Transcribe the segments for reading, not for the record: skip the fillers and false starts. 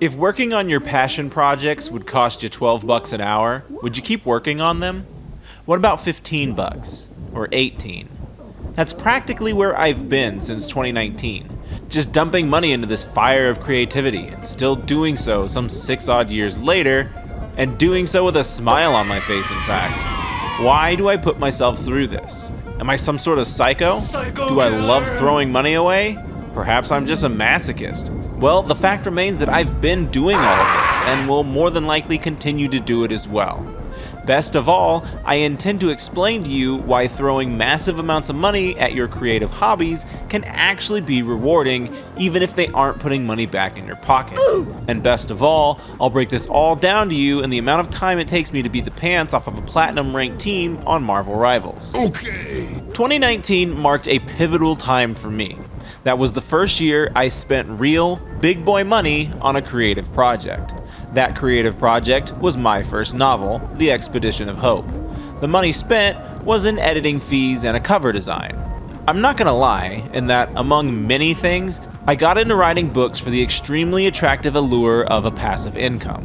If working on your passion projects would cost you 12 bucks an hour, would you keep working on them? What about 15 bucks? Or 18? That's practically where I've been since 2019, just dumping money into this fire of creativity and still doing so some 6 odd years later, and doing so with a smile on my face, in fact. Why do I put myself through this? Am I some sort of psycho? Do I love throwing money away? Perhaps I'm just a masochist. Well, the fact remains that I've been doing all of this and will more than likely continue to do it as well. Best of all, I intend to explain to you why throwing massive amounts of money at your creative hobbies can actually be rewarding, even if they aren't putting money back in your pocket. And best of all, I'll break this all down to you in the amount of time it takes me to beat the pants off of a platinum ranked team on Marvel Rivals. Okay. 2019 marked a pivotal time for me. That was the first year I spent real, big boy money on a creative project. That creative project was my first novel, The Expedition of Hope. The money spent was in editing fees and a cover design. I'm not gonna lie, in that among many things, I got into writing books for the extremely attractive allure of a passive income.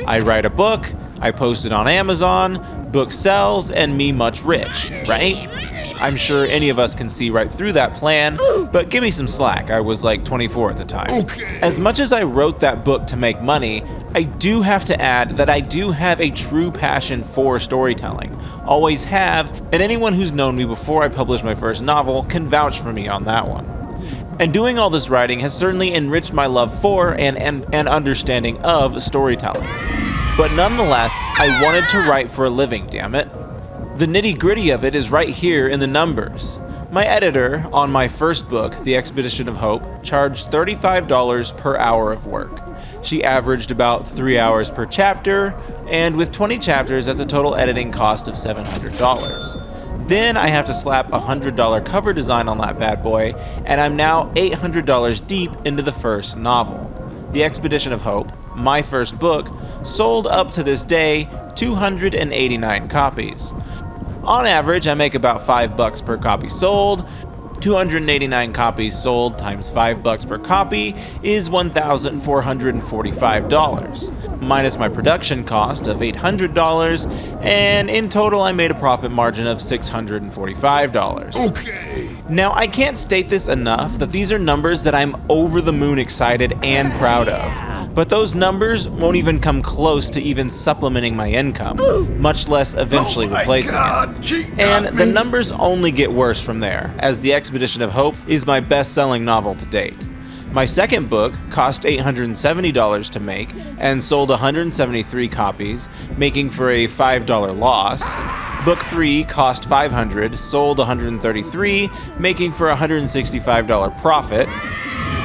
I write a book, I post it on Amazon, book sells, and me much rich, right? I'm sure any of us can see right through that plan, but give me some slack, I was like 24 at the time. Okay. As much as I wrote that book to make money, I do have to add that I do have a true passion for storytelling. Always have, and anyone who's known me before I published my first novel can vouch for me on that one. And doing all this writing has certainly enriched my love for and understanding of storytelling. But nonetheless, I wanted to write for a living, damn it. The nitty-gritty of it is right here in the numbers. My editor on my first book, The Expedition of Hope, charged $35 per hour of work. She averaged about 3 hours per chapter, and with 20 chapters, that's a total editing cost of $700. Then I have to slap a $100 cover design on that bad boy, and I'm now $800 deep into the first novel. The Expedition of Hope, my first book, sold up to this day 289 copies. On average, I make about $5 per copy sold. 289 copies sold times $5 per copy is $1,445, minus my production cost of $800, and in total I made a profit margin of $645. Okay. Now, I can't state this enough that these are numbers that I'm over the moon excited and proud of. But those numbers won't even come close to even supplementing my income, much less eventually replacing it. And the numbers only get worse from there, as The Expedition of Hope is my best-selling novel to date. My second book cost $870 to make and sold 173 copies, making for a $5 loss. Book 3 cost $500, sold 133, making for a $165 profit.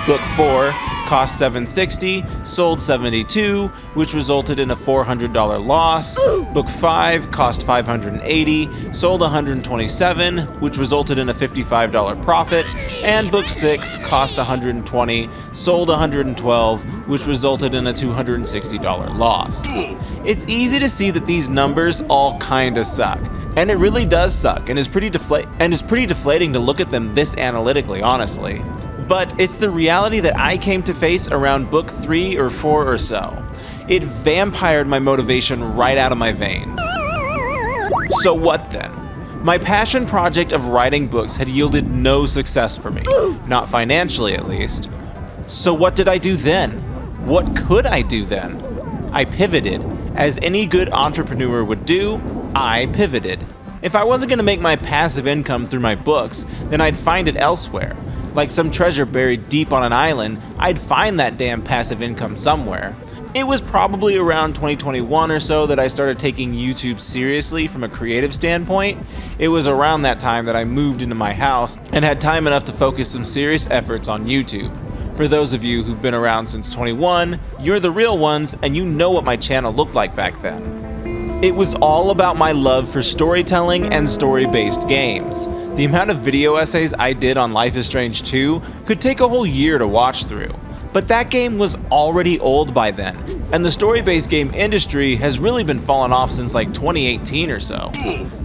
Book 4 cost $760, sold 72, which resulted in a $400 loss. Book 5 cost $580, sold 127, which resulted in a $55 profit. And Book 6 cost $120, sold 112, which resulted in a $260 loss. It's easy to see that these numbers all kinda suck. And it really does suck, and is pretty deflating to look at them this analytically, honestly. But it's the reality that I came to face around book 3 or 4 or so. It vampired my motivation right out of my veins. So what then? My passion project of writing books had yielded no success for me, not financially at least. So what did I do then? What could I do then? I pivoted. As any good entrepreneur would do, I pivoted. If I wasn't going to make my passive income through my books, then I'd find it elsewhere. Like some treasure buried deep on an island, I'd find that damn passive income somewhere. It was probably around 2021 or so that I started taking YouTube seriously from a creative standpoint. It was around that time that I moved into my house and had time enough to focus some serious efforts on YouTube. For those of you who've been around since 21, you're the real ones and you know what my channel looked like back then. It was all about my love for storytelling and story-based games. The amount of video essays I did on Life is Strange 2 could take a whole year to watch through. But that game was already old by then, and the story-based game industry has really been falling off since like 2018 or so.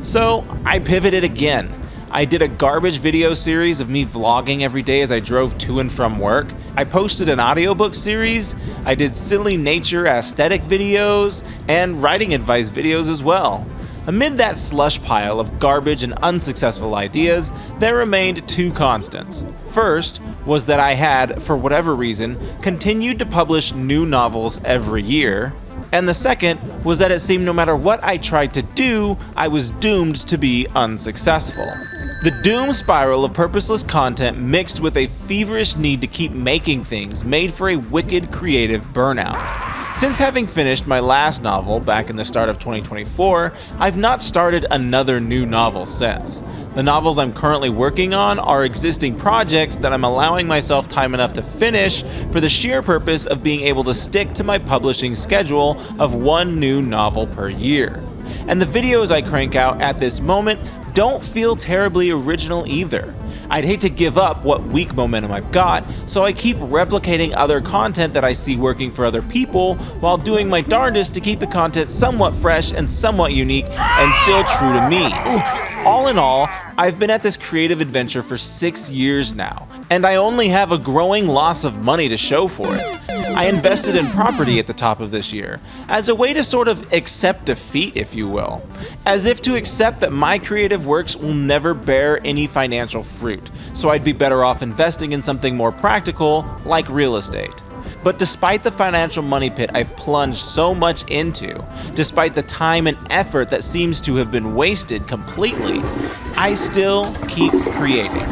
So I pivoted again. I did a garbage video series of me vlogging every day as I drove to and from work. I posted an audiobook series. I did silly nature aesthetic videos and writing advice videos as well. Amid that slush pile of garbage and unsuccessful ideas, there remained two constants. First was that I had, for whatever reason, continued to publish new novels every year. And the second was that it seemed no matter what I tried to do, I was doomed to be unsuccessful. The doom spiral of purposeless content mixed with a feverish need to keep making things made for a wicked creative burnout. Since having finished my last novel back in the start of 2024, I've not started another new novel since. The novels I'm currently working on are existing projects that I'm allowing myself time enough to finish for the sheer purpose of being able to stick to my publishing schedule of one new novel per year. And the videos I crank out at this moment don't feel terribly original either. I'd hate to give up what weak momentum I've got, so I keep replicating other content that I see working for other people while doing my darndest to keep the content somewhat fresh and somewhat unique and still true to me. All in all, I've been at this creative adventure for 6 years now, and I only have a growing loss of money to show for it. I invested in property at the top of this year, as a way to sort of accept defeat, if you will. As if to accept that my creative works will never bear any financial fruit, so I'd be better off investing in something more practical, like real estate. But despite the financial money pit I've plunged so much into, despite the time and effort that seems to have been wasted completely, I still keep creating.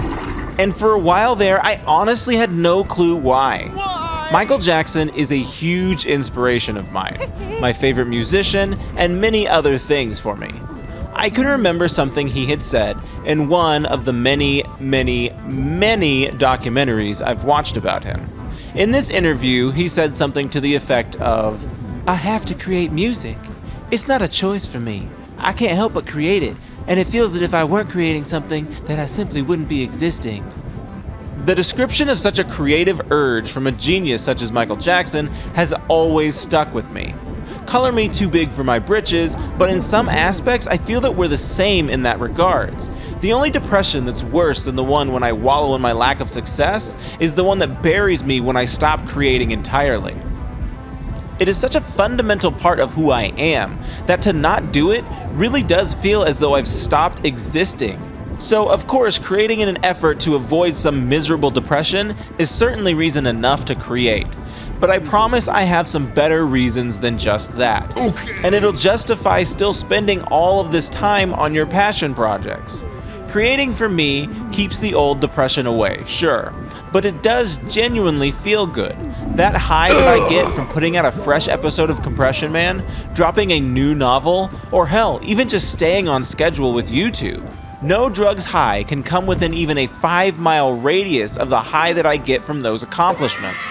And for a while there, I honestly had no clue why. Michael Jackson is a huge inspiration of mine, my favorite musician, and many other things for me. I can remember something he had said in one of the many documentaries I've watched about him. In this interview, he said something to the effect of, "I have to create music. It's not a choice for me. I can't help but create it, and it feels that if I weren't creating something, that I simply wouldn't be existing." The description of such a creative urge from a genius such as Michael Jackson has always stuck with me. Color me too big for my britches, but in some aspects I feel that we're the same in that regards. The only depression that's worse than the one when I wallow in my lack of success is the one that buries me when I stop creating entirely. It is such a fundamental part of who I am that to not do it really does feel as though I've stopped existing. So, of course, creating in an effort to avoid some miserable depression is certainly reason enough to create. But I promise I have some better reasons than just that. Okay. And it'll justify still spending all of this time on your passion projects. Creating for me keeps the old depression away, sure, but it does genuinely feel good. That high that I get from putting out a fresh episode of Compression Man, dropping a new novel, or hell, even just staying on schedule with YouTube. No drugs high can come within even a 5-mile radius of the high that I get from those accomplishments.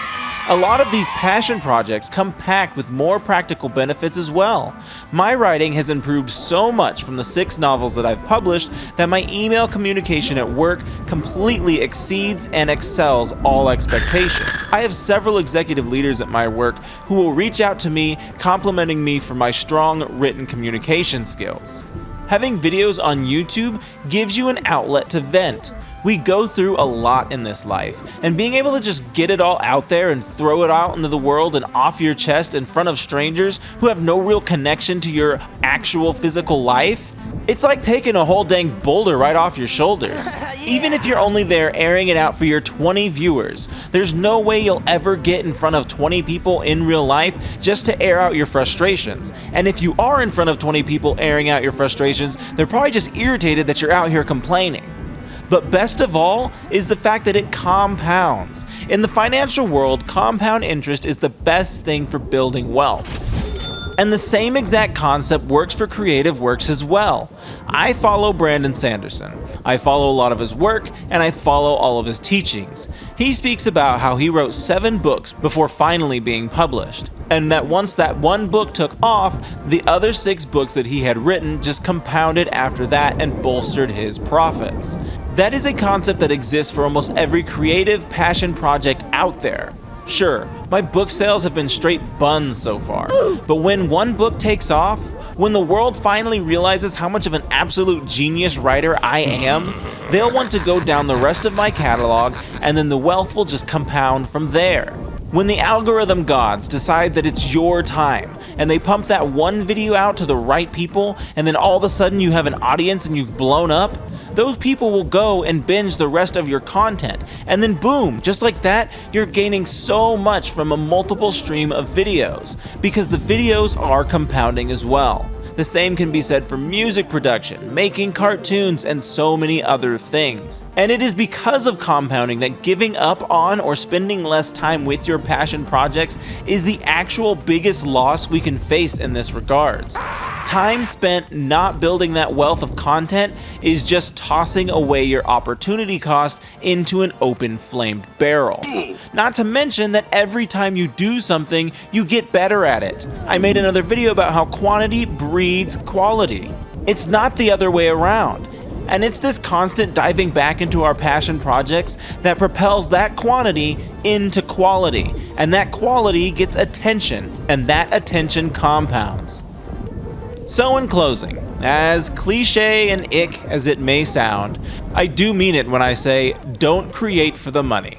A lot of these passion projects come packed with more practical benefits as well. My writing has improved so much from the 6 novels that I've published that my email communication at work completely exceeds and excels all expectations. I have several executive leaders at my work who will reach out to me complimenting me for my strong written communication skills. Having videos on YouTube gives you an outlet to vent. We go through a lot in this life, and being able to just get it all out there and throw it out into the world and off your chest in front of strangers who have no real connection to your actual physical life, it's like taking a whole dang boulder right off your shoulders. Even if you're only there airing it out for your 20 viewers, there's no way you'll ever get in front of 20 people in real life just to air out your frustrations. And if you are in front of 20 people airing out your frustrations, they're probably just irritated that you're out here complaining. But best of all is the fact that it compounds. In the financial world, compound interest is the best thing for building wealth. And the same exact concept works for creative works as well. I follow Brandon Sanderson. I follow a lot of his work, and I follow all of his teachings. He speaks about how he wrote 7 books before finally being published, and that once that one book took off, the other 6 books that he had written just compounded after that and bolstered his profits. That is a concept that exists for almost every creative passion project out there. Sure, my book sales have been straight buns so far, but when one book takes off, When the world finally realizes how much of an absolute genius writer I am, they'll want to go down the rest of my catalog, and then the wealth will just compound from there. When the algorithm gods decide that it's your time, and they pump that one video out to the right people, and then all of a sudden you have an audience and you've blown up, those people will go and binge the rest of your content, and then boom, just like that, you're gaining so much from a multiple stream of videos, because the videos are compounding as well. The same can be said for music production, making cartoons, and so many other things. And it is because of compounding that giving up on or spending less time with your passion projects is the actual biggest loss we can face in this regards. Time spent not building that wealth of content is just tossing away your opportunity cost into an open flamed barrel. Not to mention that every time you do something, you get better at it. I made another video about how quantity breeds quality. It's not the other way around. And it's this constant diving back into our passion projects that propels that quantity into quality. And that quality gets attention, and that attention compounds. So in closing, as cliche and ick as it may sound, I do mean it when I say don't create for the money.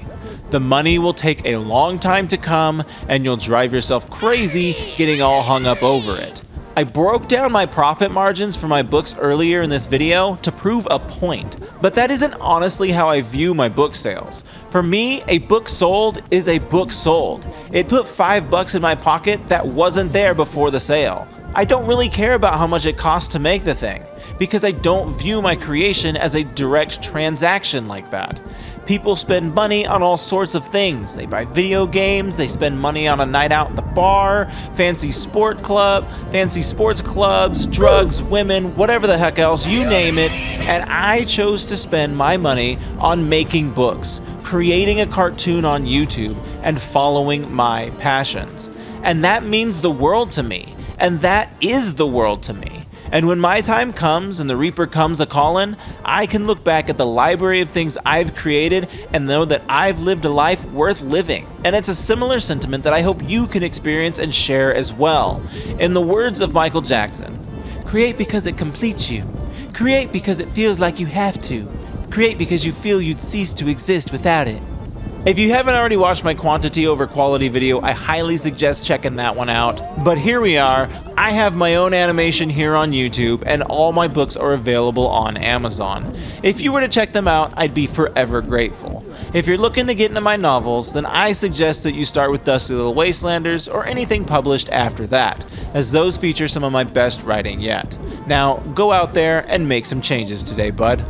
The money will take a long time to come, and you'll drive yourself crazy getting all hung up over it. I broke down my profit margins for my books earlier in this video to prove a point, but that isn't honestly how I view my book sales. For me, a book sold is a book sold. It put $5 in my pocket that wasn't there before the sale. I don't really care about how much it costs to make the thing, because I don't view my creation as a direct transaction like that. People spend money on all sorts of things. They buy video games, they spend money on a night out at the bar, fancy sports clubs, drugs, women, whatever the heck else, you name it, and I chose to spend my money on making books, creating a cartoon on YouTube, and following my passions. And that means the world to me. And that is the world to me. And when my time comes and the Reaper comes a-callin', I can look back at the library of things I've created and know that I've lived a life worth living. And it's a similar sentiment that I hope you can experience and share as well. In the words of Michael Jackson, create because it completes you. Create because it feels like you have to. Create because you feel you'd cease to exist without it. If you haven't already watched my quantity over quality video, I highly suggest checking that one out. But here we are, I have my own animation here on YouTube, and all my books are available on Amazon. If you were to check them out, I'd be forever grateful. If you're looking to get into my novels, then I suggest that you start with Dusty Little Wastelanders or anything published after that, as those feature some of my best writing yet. Now, go out there and make some changes today, bud.